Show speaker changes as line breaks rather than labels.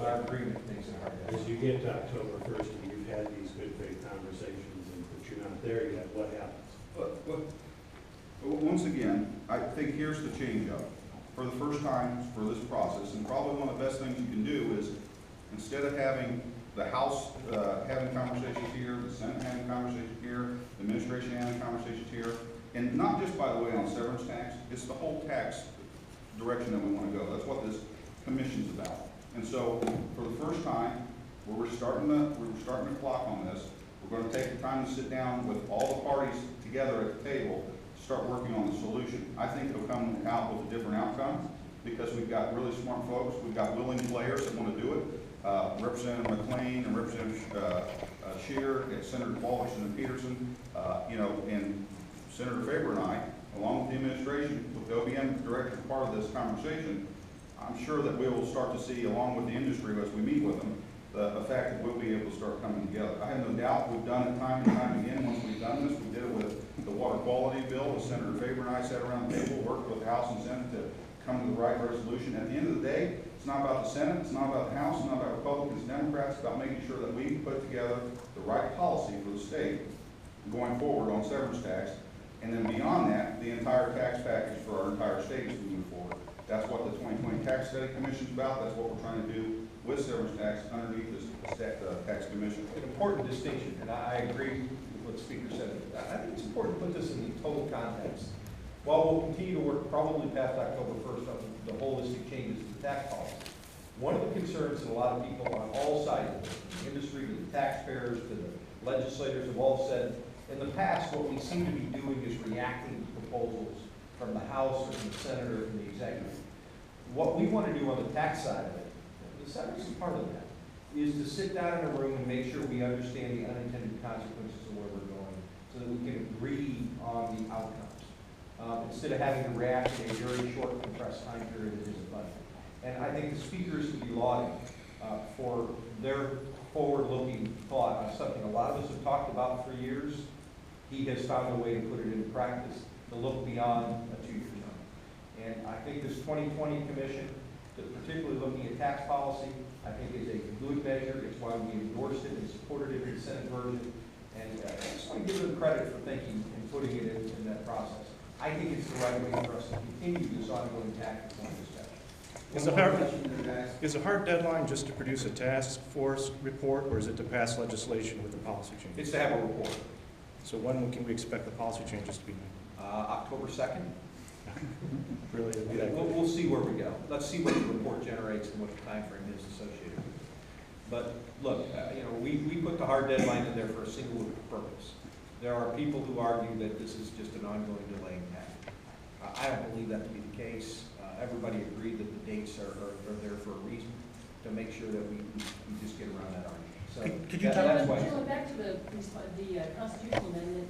Our agreement makes it hard.
As you get to October 1st and you've had these good faith conversations but you're not there yet, what happens?
Once again, I think here's the change up. For the first time for this process, and probably one of the best things you can do is, instead of having the House having conversations here, the Senate having conversations here, the administration having conversations here, and not just, by the way, on severance tax, it's the whole tax direction that we want to go. That's what this commission's about. And so, for the first time, we're starting the clock on this. We're going to take the time to sit down with all the parties together at the table, start working on the solution. I think it'll come out with a different outcome because we've got really smart folks. We've got willing players that want to do it. Representative McLean and Representative Scheer, and Senator Paul, Senator Peterson, and Senator Faber and I, along with the administration, with the OBM director, part of this conversation. I'm sure that we will start to see, along with the industry as we meet with them, the fact that we'll be able to start coming together. I have no doubt we've done it time and time again. Once we've done this, we did it with the water quality bill. With Senator Faber and I sat around the table, worked with the House and Senate to come to the right resolution. At the end of the day, it's not about the Senate, it's not about the House, it's not about Republicans, Democrats. It's about making sure that we put together the right policy for the state going forward on severance tax. And then beyond that, the entire tax package for our entire state as we move forward. That's what the 2020 Tax Study Commission is about. That's what we're trying to do with severance tax underneath this tax commission.
An important distinction, and I agree with what the speaker said. I think it's important to put this in the total context. While we'll continue to work probably past October 1st on the holistic changes to the tax policy, one of the concerns that a lot of people on all sides, the industry, to the taxpayers, to the legislators have all said, in the past, what we seem to be doing is reacting to proposals from the House or from the Senate or from the executive. What we want to do on the tax side of it, the severance is part of that, is to sit down in a room and make sure we understand the unintended consequences of where we're going so that we can agree on the outcomes. Instead of having to react in a very short, compressed time period that is a budget. And I think the speakers should be lauded for their forward-looking thought on something a lot of us have talked about for years. He has found a way to put it into practice, to look beyond a 2-year term. And I think this 2020 commission, particularly looking at tax policy, I think is a good measure. It's why we endorsed it and supported it in the Senate version. And I just want to give them credit for thinking and putting it in that process. I think it's the right way for us to continue this ongoing tax reform discussion.
Is a hard deadline just to produce a task force report, or is it to pass legislation with the policy changes?
It's to have a report.
So when can we expect the policy changes to be made?
October 2nd.
Really, it'd be that good.
We'll see where we go. Let's see what the report generates and what the time frame is associated with it. But look, we put the hard deadline in there for a single purpose. There are people who argue that this is just an ongoing delaying tactic. I don't believe that to be the case. Everybody agreed that the dates are there for a reason, to make sure that we just get around that argument. So
could you
that's why.
Back to the constitutional amendment,